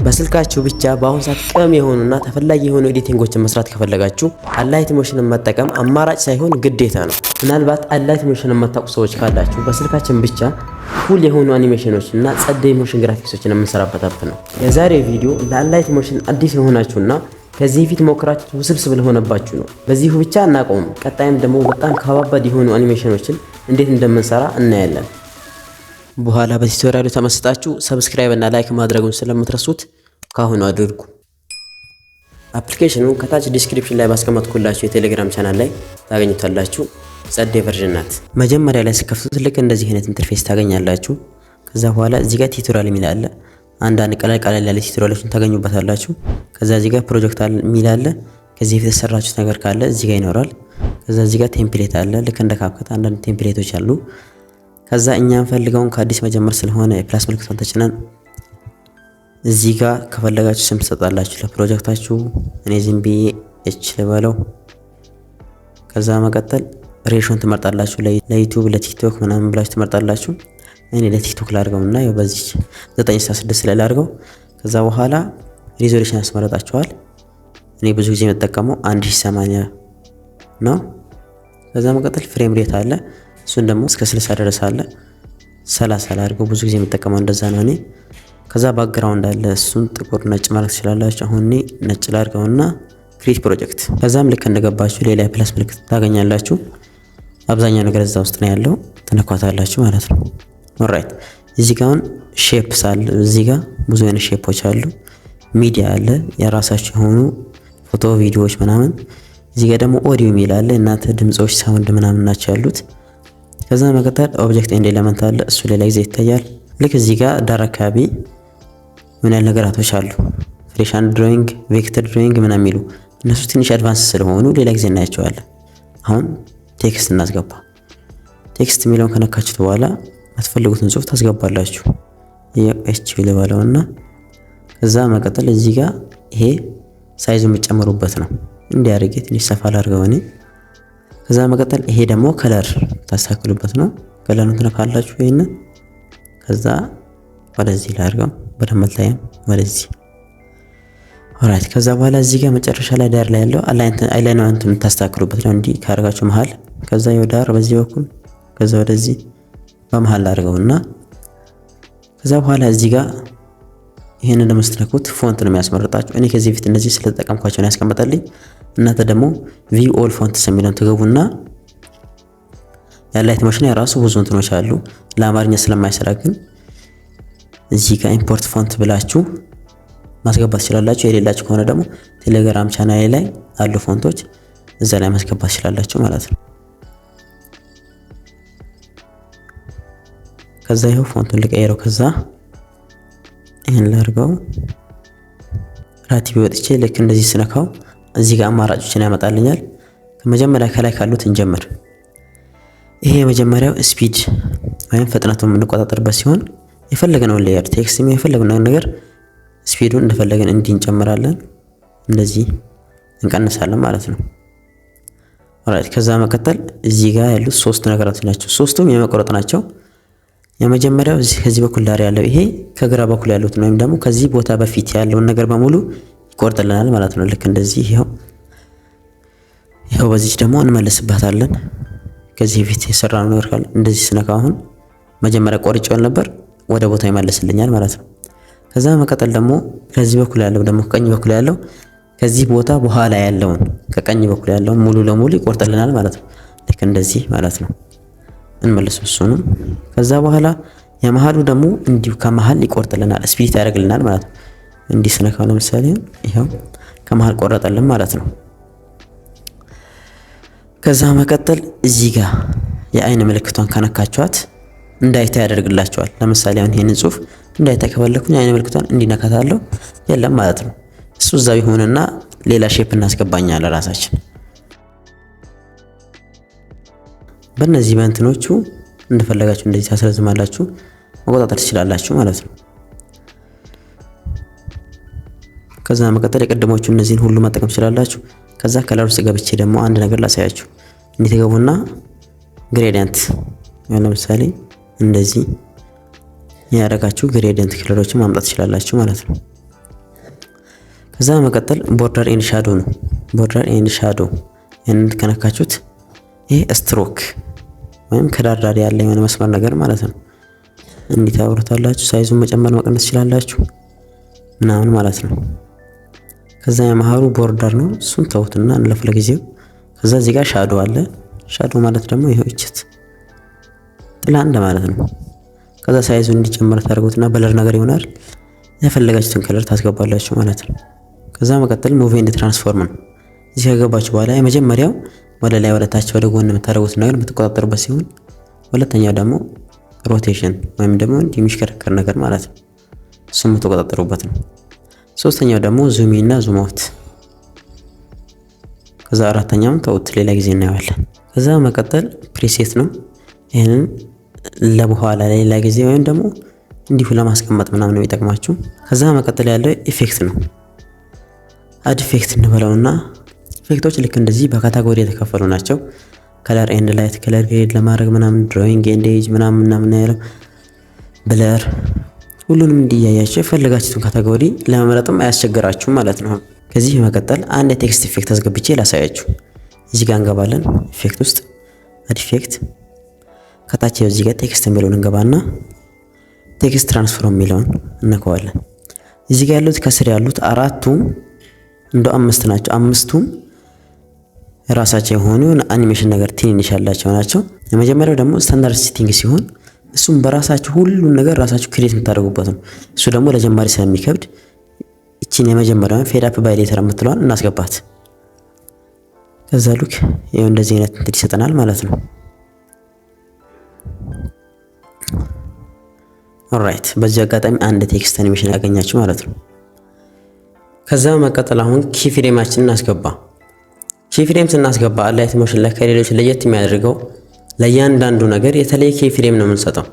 በስልካችሁ ብቻ በአሁን ሰዓት ቅም የሆኑና ተፈላጊ የሆኑ ኤዲቲንጎችን መስራት ከፈለጋችሁ አላይት ሞሽንን መጠቀም አማራጭ ሳይሆን ግዴታ ነው። ምናልባት አላይት ሞሽንን የማታውቁ ሰዎች ካላችሁ በስልካችን ብቻ ፉል የሆኑ አኒሜሽኖችን እና ጸደይ ሞሽን ግራፊክሶችን የምንሰራበት አፕ ነው። የዛሬው ቪዲዮ ለአላይት ሞሽን አዲስ የሆናችሁና ከዚህ ፊት ሞክራችሁት ውስብስብ ለሆነባችሁ ነው። በዚሁ ብቻ እናቆም። ቀጣይም ደግሞ በጣም ከባባድ የሆኑ አኒሜሽኖችን እንዴት እንደምንሰራ እናያለን። በኋላ በዚህ ቱቶሪያል ተመስጣችሁ ሰብስክራይብ እና ላይክ ማድረጉን ስለምትረሱት ካሁኑ አድርጉ። አፕሊኬሽኑን ከታች ዲስክሪፕሽን ላይ ባስቀመጥኩላችሁ የቴሌግራም ቻናል ላይ ታገኙታላችሁ። ጸደይ ቨርዥን ናት። መጀመሪያ ላይ ስከፍቱት ልክ እንደዚህ አይነት ኢንተርፌስ ታገኛላችሁ። ከዛ በኋላ እዚህ ጋር ቲዩቶሪያል የሚል አለ። አንዳንድ ቀላል ያለ ቲዩቶሪያሎችን ታገኙበታላችሁ። ከዛ እዚህ ጋር ፕሮጀክት የሚል አለ። ከዚህ በፊት የሰራችሁት ነገር ካለ እዚህ ጋር ይኖራል። ከዛ እዚህ ጋር ቴምፕሌት አለ። ልክ እንደ ካፕከት አንዳንድ ቴምፕሌቶች አሉ። ከዛ እኛ እንፈልገውን ከአዲስ መጀመር ስለሆነ የፕላስ ምልክቱን ተጭነን እዚህ ጋር ከፈለጋችሁ ስም ትሰጣላችሁ ለፕሮጀክታችሁ። እኔ ዝም ብዬ ኤች ልበለው። ከዛ መቀጠል ሬሾን ትመርጣላችሁ። ለዩቲዩብ ለቲክቶክ ምናምን ብላችሁ ትመርጣላችሁ። እኔ ለቲክቶክ ላድርገውና ያው በዚህ 9:6 ላይ ላድርገው። ከዛ በኋላ ሪዞሉሽን ያስመረጣችኋል። እኔ ብዙ ጊዜ የምጠቀመው 1080 ነው። ከዛ መቀጠል ፍሬም ሬት አለ። እሱን ደግሞ እስከ 60 ድረስ አለ። 30 ላድርገው። ብዙ ጊዜ የምጠቀመው እንደዛ ነው እኔ። ከዛ ባክግራውንድ አለ። እሱን ጥቁር ነጭ ማለት ትችላላችሁ። አሁን እኔ ነጭ ላድርገውና ክሬት ፕሮጀክት። ከዛም ልክ እንደገባችሁ ሌላ የፕላስ ምልክት ታገኛላችሁ። አብዛኛው ነገር እዛ ውስጥ ነው ያለው። ትነኳታላችሁ ማለት ነው። ኦልራይት እዚህ ጋር ሼፕስ አለ። እዚህ ጋር ብዙ አይነት ሼፖች አሉ። ሚዲያ አለ፣ የራሳችሁ የሆኑ ፎቶ ቪዲዮዎች ምናምን። እዚህ ጋር ደግሞ ኦዲዮ የሚል አለ። እናንተ ድምጾች ሳውንድ ምናምን ናቸው ያሉት። ከዛ መቀጠል ኦብጀክት ኤንድ ኤሌመንት አለ። እሱ ሌላ ጊዜ ይታያል። ልክ እዚህ ጋር ዳር አካባቢ ምን ያህል ነገራቶች አሉ። ፍሬሽ አንድ ድሮይንግ፣ ቬክተር ድሮይንግ ምናምን የሚሉ እነሱ ትንሽ አድቫንስ ስለሆኑ ሌላ ጊዜ እናያቸዋለን። አሁን ቴክስት እናስገባ። ቴክስት የሚለውን ከነካችሁት በኋላ የምትፈልጉትን ጽሁፍ ታስገባላችሁ። ኤች ልበለውና ከዛ መቀጠል እዚህ ጋር ይሄ ሳይዙ የሚጨምሩበት ነው። እንዲያርጌ ትንሽ ሰፋ ላድርገው እኔ። ከዛ መቀጠል ይሄ ደግሞ ከለር ታስተካክሉበት ነው። ከለሩን ትነካላችሁ ይሄንን። ከዛ ወደዚህ ላድርገው በደንብ ታይም ወደዚህ። ኦልራይት ከዛ በኋላ እዚህ ጋር መጨረሻ ላይ ዳር ላይ ያለው አላይንመንቱን የምታስተካክሉበት ነው። እንዲህ ካደረጋችሁ መሃል ከዛ ዳር በዚህ በኩል ከዛ ወደዚህ በመሃል ላድርገውና ከዛ በኋላ እዚህ ጋር ይሄንን ለምስትነኩት ፎንት ነው የሚያስመርጣችሁ። እኔ ከዚህ በፊት እነዚህ ስለተጠቀምኳቸው ነው ያስቀመጠልኝ። እናንተ ደግሞ ቪው ኦል ፎንትስ የሚለውን ትገቡና የአላይት ሞሽን የራሱ ብዙ እንትኖች አሉ። ለአማርኛ ስለማይሰራ ግን እዚህ ጋር ኢምፖርት ፎንት ብላችሁ ማስገባት ትችላላችሁ። የሌላችሁ ከሆነ ደግሞ ቴሌግራም ቻናሌ ላይ አሉ ፎንቶች፣ እዛ ላይ ማስገባት ትችላላችሁ ማለት ነው። ከዛ ይሄው ፎንቱን ልቀይረው። ከዛ ይሄን ላድርገው። ራቲቪ ወጥቼ ልክ እንደዚህ ስነካው እዚህ ጋር አማራጮችን ያመጣልኛል። ከመጀመሪያ ከላይ ካሉት እንጀምር። ይሄ የመጀመሪያው ስፒድ ወይም ፍጥነቱን የምንቆጣጠርበት ሲሆን የፈለግነውን ሌየር ቴክስት የፈለግነውን ነገር ስፒዱን እንደፈለገን እንጨምራለን፣ እንደዚህ እንቀንሳለን ማለት ነው። ኦልራይት ከዛ መቀጠል እዚህ ጋር ያሉት ሶስት ነገሮች ናቸው። ሶስቱም የመቆረጥ ናቸው። የመጀመሪያው ከዚህ በኩል ዳር ያለው ይሄ ከግራ በኩል ያሉት ወይም ደግሞ ከዚህ ቦታ በፊት ያለውን ነገር በሙሉ ይቆርጥልናል ማለት ነው። ልክ እንደዚህ ይሄው በዚህ ደግሞ እንመለስባታለን። ከዚህ በፊት የሰራነው ነገር ካለ እንደዚህ ስነካ አሁን መጀመሪያ ቆርጬው ነበር ወደ ቦታው ይመለስልኛል ማለት ነው። ከዛ መቀጠል ደግሞ ከዚህ በኩል ያለው ደግሞ ከቀኝ በኩል ያለው ከዚህ ቦታ በኋላ ያለውን ከቀኝ በኩል ያለውን ሙሉ ለሙሉ ይቆርጥልናል ማለት ነው። ልክ እንደዚህ ማለት ነው። እንመለስ እሱንም። ከዛ በኋላ የመሃሉ ደግሞ እንዲሁ ከመሃል ይቆርጥልናል፣ ስፕሊት ያደርግልናል ማለት ነው። እንዲህ ስነካው ለምሳሌ ይሄው ከመሃል ቆረጠልን ማለት ነው። ከዛ መቀጠል እዚህ ጋር የአይን ምልክቷን ከነካችኋት እንዳይታ ያደርግላችኋል። ለምሳሌ አሁን ይሄንን ጽሁፍ እንዳይታ ከፈለኩኝ የአይን ምልክቷን እንዲነካታለሁ የለም ማለት ነው። እሱ እዛው ይሆንና ሌላ ሼፕ እናስገባኛለን ራሳችን። በእነዚህ በእንትኖቹ እንደፈለጋችሁ እንደዚህ ታስረዝማላችሁ መቆጣጠር ትችላላችሁ ማለት ነው። ከዛ መቀጠል የቀደሞቹ እነዚህን ሁሉ መጠቀም ትችላላችሁ። ከዛ ከለር ውስጥ ገብቼ ደግሞ አንድ ነገር ላሳያችሁ። እንዴት ገቡና ግሬዲየንት ለምሳሌ እንደዚህ ያደረጋችሁ ግሬዲየንት ከለሮችን ማምጣት ትችላላችሁ ማለት ነው። ከዛ መቀጠል ቦርደር ኤንድ ሻዶ ነው። ቦርደር ኤንድ ሻዶ ያንን ከነካችሁት ይሄ ስትሮክ ወይም ከዳር ዳር ያለ የሆነ መስመር ነገር ማለት ነው። እንዲህ ታብሩታላችሁ። ሳይዙን መጨመር መቀነስ ትችላላችሁ ምናምን ማለት ነው። ከዛ የመሃሉ ቦርደር ነው። እሱን ተውትና እንለፍ ለጊዜው። ከዛ እዚህ ጋር ሻዶ አለ። ሻዶ ማለት ደግሞ ይሄው እችት ጥላ እንደ ማለት ነው። ከዛ ሳይዙን እንዲጨምር ታደርጉትና በለር ነገር ይሆናል። የፈለጋችሁትን ከለር ታስገባላችሁ ማለት ነው። ከዛ መቀጠል ሙቭ ኤንድ ትራንስፎርም ነው። እዚህ ከገባችሁ በኋላ የመጀመሪያው ወደ ላይ ወደ ታች ወደ ጎን የምታደርጉት ነገር የምትቆጣጠሩበት ሲሆን ሁለተኛው ደግሞ ሮቴሽን ወይም ደግሞ እንዲህ የሚሽከረከር ነገር ማለት ነው። እሱም የምትቆጣጠሩበት ነው። ሶስተኛው ደግሞ ዙም ኢን እና ዙም አውት። ከዛ አራተኛውን ተውት ሌላ ጊዜ እናየዋለን። ከዛ መቀጠል ፕሪሴት ነው። ይሄንን ለበኋላ ሌላ ጊዜ ወይም ደግሞ እንዲሁ ለማስቀመጥ ምናምን ነው የሚጠቅማችሁ። ከዛ መቀጠል ያለው ኢፌክት ነው። አድ ኢፌክት እንበለውና ኢፌክቶች ልክ እንደዚህ በካታጎሪ የተከፈሉ ናቸው። ከለር ኤንድ ላይት፣ ከለር ግሬድ ለማድረግ ምናምን፣ ድሮይንግ ኤንድ ኤጅ ምናምን ያለው ብለር፣ ሁሉንም እንዲያያችሁ የፈለጋችሁትን ካታጎሪ ለመምረጥም አያስቸግራችሁም ማለት ነው። ከዚህ በመቀጠል አንድ የቴክስት ኢፌክት አስገብቼ ላሳያችሁ። እዚህ ጋር እንገባለን። ኢፌክት ውስጥ አድ ኢፌክት፣ ከታች እዚህ ጋር ቴክስት የሚለውን እንገባና ቴክስት ትራንስፎርም የሚለውን እነካዋለን። እዚህ ጋር ያሉት ከስር ያሉት አራቱም እንደ አምስት ናቸው። አምስቱም ራሳቸው የሆኑ አኒሜሽን ነገር ትንንሽ ያላቸው ናቸው። የመጀመሪያው ደግሞ ስታንዳርድ ሴቲንግ ሲሆን እሱም በራሳችሁ ሁሉን ነገር ራሳችሁ ክሬት የምታደርጉበት ነው። እሱ ደግሞ ለጀማሪ ስለሚከብድ እቺን የመጀመሪያውን ፌድ አፕ ባይ ሌተር የምትለዋን እናስገባት። ከዛ ሉክ ይሄው እንደዚህ አይነት እንትን ይሰጠናል ማለት ነው። ኦልራይት፣ በዚህ አጋጣሚ አንድ ቴክስት አኒሜሽን ያገኛችሁ ማለት ነው። ከዛ መቀጠል አሁን ኪ ፍሬማችንን እናስገባ። ኪ ፍሬም ስናስገባ ላይት ሞሽን ላይ ከሌሎች ለየት የሚያደርገው ለእያንዳንዱ ነገር የተለየ ኪ ፍሬም ነው የምንሰጠው።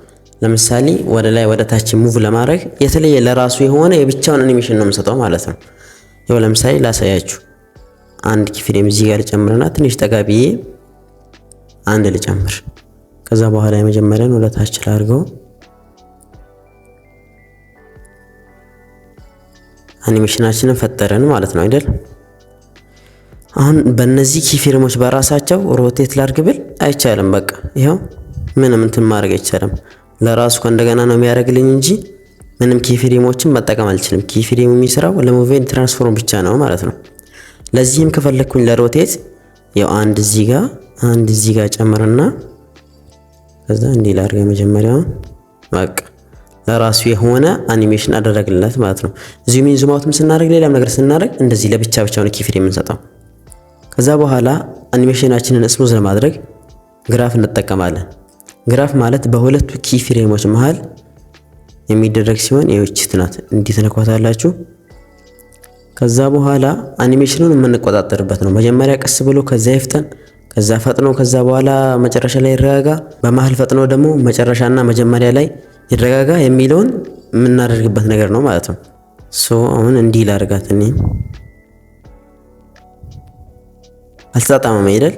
ለምሳሌ ወደ ላይ ወደ ታች ሙቭ ለማድረግ የተለየ ለራሱ የሆነ የብቻውን አኒሜሽን ነው የምንሰጠው ማለት ነው። ይኸው ለምሳሌ ላሳያችሁ። አንድ ኪ ፍሬም እዚህ ጋር ልጨምርና ትንሽ ጠጋ ብዬ አንድ ልጨምር። ከዛ በኋላ የመጀመሪያን ወደ ታች ላድርገው። አኒሜሽናችንን ፈጠረን ማለት ነው አይደል? አሁን በእነዚህ ኪ ፍሬሞች በራሳቸው ሮቴት ላድርግ ብል አይቻልም። በቃ ይሄው ምንም እንትን ማድረግ አይቻልም። ለራሱ ከእንደገና ነው የሚያደርግልኝ እንጂ ምንም ኪ ፍሬሞችን መጠቀም አልችልም። ኪ ፍሬሙ የሚሰራው ለሙቭ ኤንድ ትራንስፎርም ብቻ ነው ማለት ነው። ለዚህም ከፈለኩኝ ለሮቴት ያው አንድ እዚህ ጋር ጨምርና ከዛ እንዲህ ላድርግ የመጀመሪያውን በቃ ለራሱ የሆነ አኒሜሽን አደረግለት ማለት ነው። ዙም ኢን ዙም አውትም ስናደርግ ሌላም ነገር ስናደርግ እንደዚህ ለብቻ ነው ኪ ፍሬም የምንሰጠው። ከዛ በኋላ አኒሜሽናችንን ስሙዝ ለማድረግ ግራፍ እንጠቀማለን። ግራፍ ማለት በሁለቱ ኪ ፍሬሞች መሃል የሚደረግ ሲሆን ይህች ናት። እንዲህ ተነኳታላችሁ። ከዛ በኋላ አኒሜሽኑን የምንቆጣጠርበት ነው። መጀመሪያ ቀስ ብሎ ከዛ ይፍጠን፣ ከዛ ፈጥኖ፣ ከዛ በኋላ መጨረሻ ላይ ይረጋጋ፣ በመሃል ፈጥኖ ደግሞ መጨረሻና መጀመሪያ ላይ ይረጋጋ የሚለውን የምናደርግበት ነገር ነው ማለት ነው። አሁን እንዲህ ላድርጋት። እኔ አልተጣጣመም አይደል?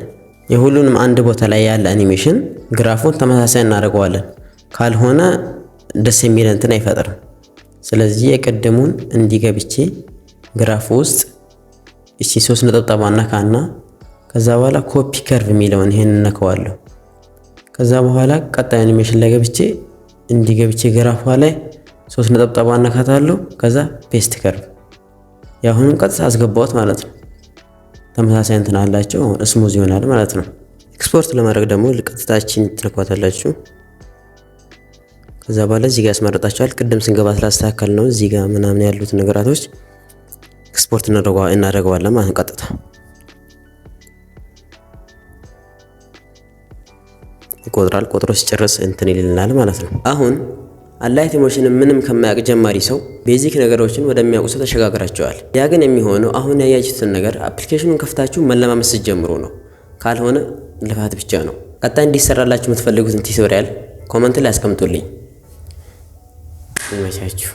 የሁሉንም አንድ ቦታ ላይ ያለ አኒሜሽን ግራፉን ተመሳሳይ እናደርገዋለን። ካልሆነ ደስ የሚል እንትን አይፈጥርም። ስለዚህ የቀደሙን እንዲገብቼ ግራፉ ውስጥ እቺ 3 ነጠብጣብ አነካና ከዛ በኋላ ኮፒ ከርቭ የሚለውን ይሄን እነካዋለሁ። ከዛ በኋላ ቀጣይ አኒሜሽን ላይ ገብቼ እንዲገብቼ ግራፏ ላይ 3 ነጠብጣብ አነካታለሁ። ከዛ ፔስት ከርቭ ያሁንም ቀጥታ አስገባሁት ማለት ነው። ተመሳሳይ እንትን አላቸው። ስሙዝ ይሆናል ማለት ነው። ኤክስፖርት ለማድረግ ደግሞ ቀጥታችን ትነኳታላችሁ። ከዛ በኋላ እዚህ ጋር ያስመረጣችኋል። ቅድም ስንገባ ስላስተካከል ነው እዚህ ጋር ምናምን ያሉት ነገራቶች ኤክስፖርት እናደርገዋለን ማለት ነው። ቀጥታ ይቆጥራል። ቆጥሮ ሲጨርስ እንትን ይልናል ማለት ነው። አሁን አላይት ሞሽን ምንም ከማያውቅ ጀማሪ ሰው ቤዚክ ነገሮችን ወደሚያውቁ ሰው ተሸጋግራቸዋል። ያ ግን የሚሆነው አሁን ያያችሁትን ነገር አፕሊኬሽኑን ከፍታችሁ መለማመድ ስትጀምሩ ነው። ካልሆነ ልፋት ብቻ ነው። ቀጣይ እንዲሰራላችሁ የምትፈልጉትን ቱቶሪያል ኮመንት ላይ አስቀምጡልኝ። ይመቻችሁ።